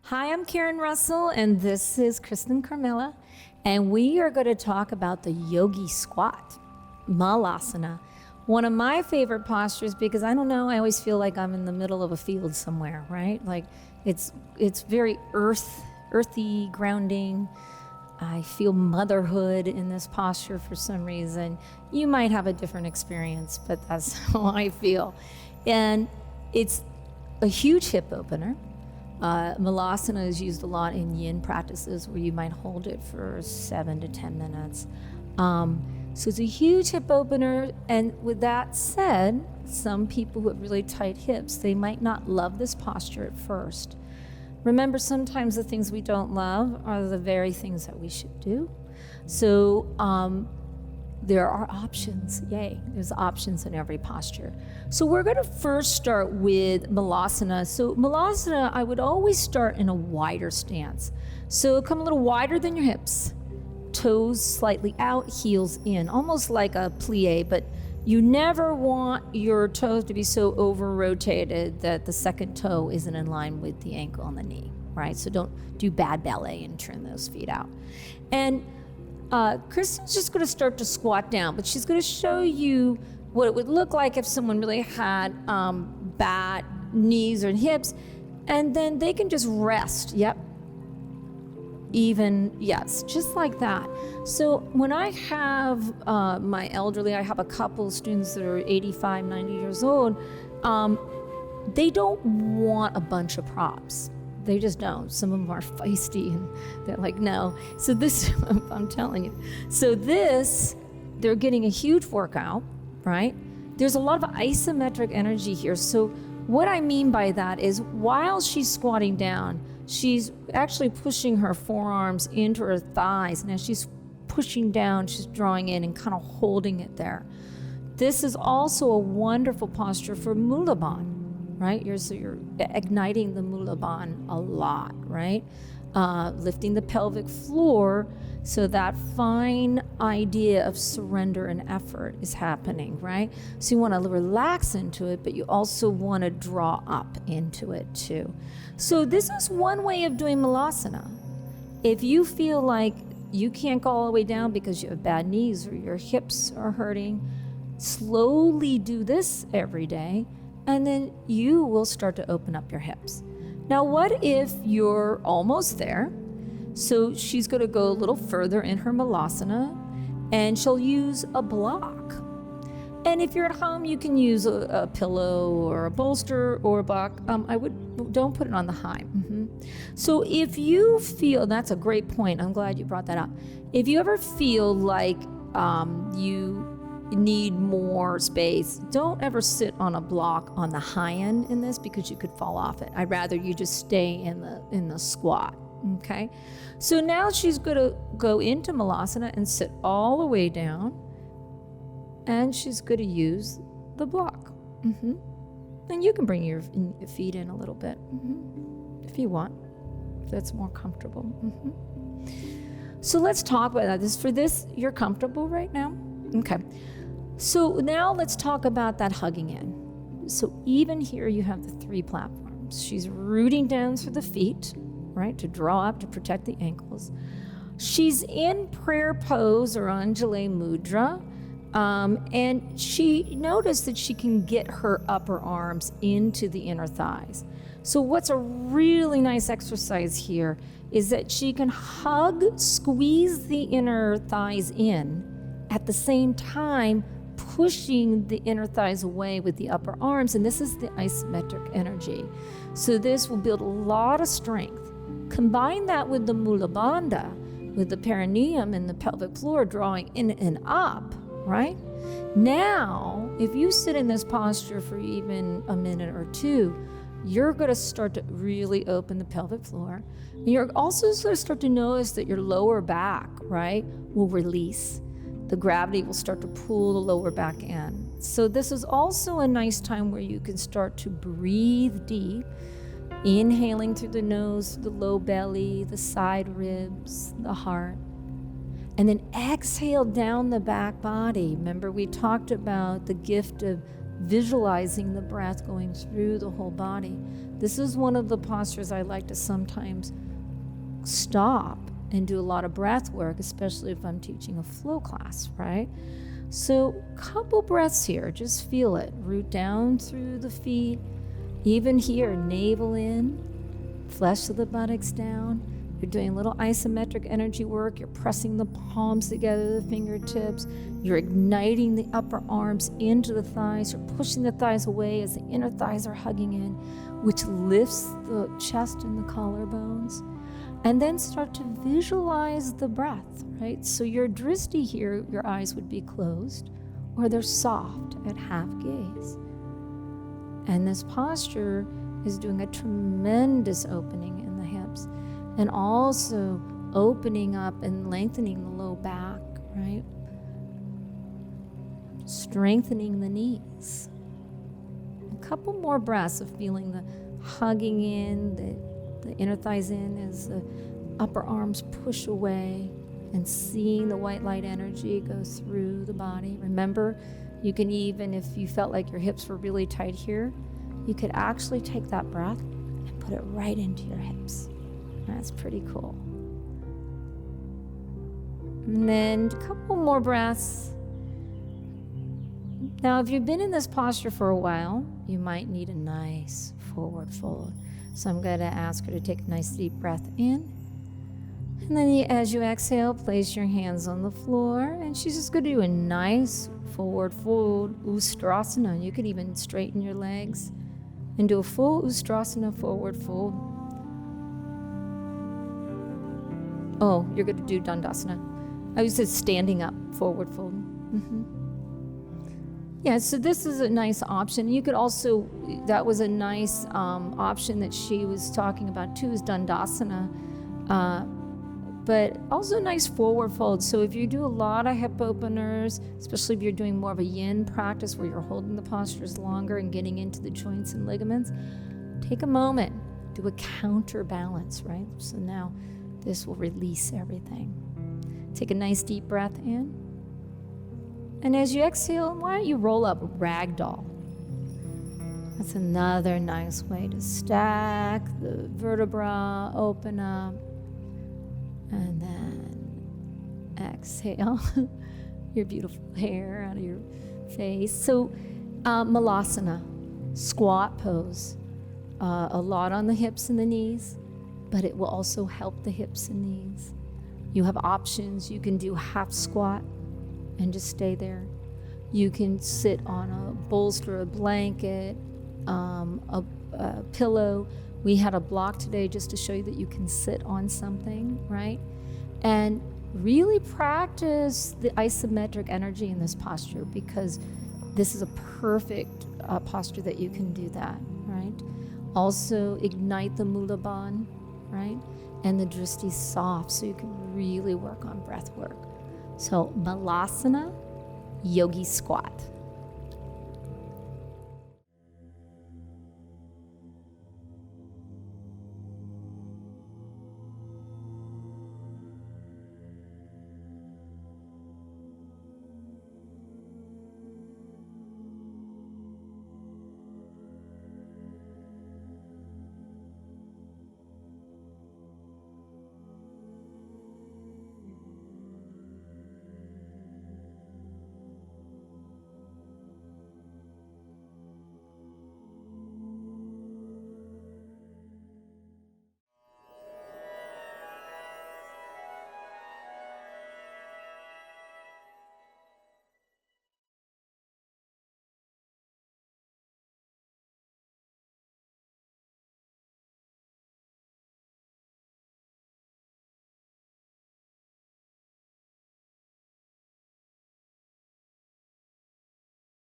Hi, I'm Karen Russell, and this is Kristen Carmela, and we are going to talk about the yogi squat, Malasana. One of my favorite postures because I don't know, I always feel like I'm in the middle of a field somewhere, right? Like it's very earthy, grounding. I feel motherhood in this posture for some reason. You might have a different experience, but that's how I feel. And it's a huge hip opener. Malasana is used a lot in yin practices where you might hold it for 7 to 10 minutes. So it's a huge hip opener. And with that said, some people who have really tight hips, they might not love this posture at first. Remember, sometimes the things we don't love are the very things that we should do. So there are options. Yay, there's options in every posture. So we're going to first start with Malasana. So Malasana, I would always start in a wider stance. So come a little wider than your hips, toes slightly out, heels in, almost like a plie, but you never want your toes to be so over-rotated that the second toe isn't in line with the ankle and the knee, right? So don't do bad ballet and turn those feet out. And Kristen's just going to start to squat down, but she's going to show you what it would look like if someone really had bad knees or hips, and then they can just rest. Yep. Even, yes, just like that. So when I have my elderly, I have a couple students that are 85, 90 years old, they don't want a bunch of props. They just don't. Some of them are feisty and they're like, no. So this, I'm telling you. So this, they're getting a huge workout, right? There's a lot of isometric energy here. So what I mean by that is while she's squatting down, she's actually pushing her forearms into her thighs. And as she's pushing down, she's drawing in and kind of holding it there. This is also a wonderful posture for Mula Bandha. Right? You're igniting the Mula Bandha a lot, right? Lifting the pelvic floor so that fine idea of surrender and effort is happening, right? So you want to relax into it, but you also want to draw up into it too. So this is one way of doing Malasana. If you feel like you can't go all the way down because you have bad knees or your hips are hurting, slowly do this every day, and then you will start to open up your hips. Now, what if you're almost there? So she's going to go a little further in her Malasana, and she'll use a block. And if you're at home, you can use a pillow or a bolster or a block. Don't put it on the high. So if you feel, that's a great point. I'm glad you brought that up. If you ever feel like you need more space, don't ever sit on a block on the high end in this because you could fall off it. I'd rather you just stay in the squat. Okay, so now she's going to go into Malasana and sit all the way down, and she's going to use the block. And you can bring your feet in a little bit if you want, if that's more comfortable. So let's talk about that. For this, you're comfortable right now? Okay. So now let's talk about that hugging in. So even here you have the 3 platforms. She's rooting down through the feet, right, to draw up, to protect the ankles. She's in prayer pose or Anjali Mudra, and she noticed that she can get her upper arms into the inner thighs. So what's a really nice exercise here is that she can hug, squeeze the inner thighs in, at the same time pushing the inner thighs away with the upper arms, and this is the isometric energy. So this will build a lot of strength. Combine that with the Mula Bandha, with the perineum and the pelvic floor drawing in and up, right? Now, if you sit in this posture for even a minute or two, you're going to start to really open the pelvic floor. And you're also going to start to notice that your lower back, right, will release. The gravity will start to pull the lower back in. So this is also a nice time where you can start to breathe deep, inhaling through the nose, the low belly, the side ribs, the heart. And then exhale down the back body. Remember, we talked about the gift of visualizing the breath going through the whole body. This is one of the postures I like to sometimes stop and do a lot of breath work, especially if I'm teaching a flow class, right? So couple breaths here, just feel it. Root down through the feet, even here, navel in, flesh of the buttocks down. You're doing a little isometric energy work. You're pressing the palms together, the fingertips. You're igniting the upper arms into the thighs. You're pushing the thighs away as the inner thighs are hugging in, which lifts the chest and the collarbones. And then start to visualize the breath, right? So your drishti here, your eyes would be closed, or they're soft at half gaze. And this posture is doing a tremendous opening in the hips, and also opening up and lengthening the low back, right? Strengthening the knees. A couple more breaths of feeling the hugging in, the inner thighs in as the upper arms push away, and seeing the white light energy go through the body. Remember, you can even, if you felt like your hips were really tight here, you could actually take that breath and put it right into your hips. That's pretty cool. And then a couple more breaths. Now, if you've been in this posture for a while, you might need a nice forward fold. So I'm going to ask her to take a nice deep breath in. And then as you exhale, place your hands on the floor. And she's just going to do a nice forward fold, Ustrasana. You could even straighten your legs and do a full Ustrasana forward fold. Oh, you're going to do Dandasana. I was just standing up, forward fold. Yeah, so this is a nice option. You could also, that was a nice option that she was talking about too, is Dandasana. But also a nice forward fold. So if you do a lot of hip openers, especially if you're doing more of a yin practice where you're holding the postures longer and getting into the joints and ligaments, take a moment, do a counterbalance, right? So now this will release everything. Take a nice deep breath in. And as you exhale, why don't you roll up ragdoll? That's another nice way to stack the vertebra, open up, and then exhale your beautiful hair out of your face. So Malasana, squat pose, a lot on the hips and the knees, but it will also help the hips and knees. You have options. You can do half squat and just stay there. You can sit on a bolster, a blanket, a pillow. We had a block today just to show you that you can sit on something, right? And really practice the isometric energy in this posture, because this is a perfect posture that you can do that, right? Also ignite the Mulaban, right? And the drishti soft, so you can really work on breath work. So Malasana, yogi squat.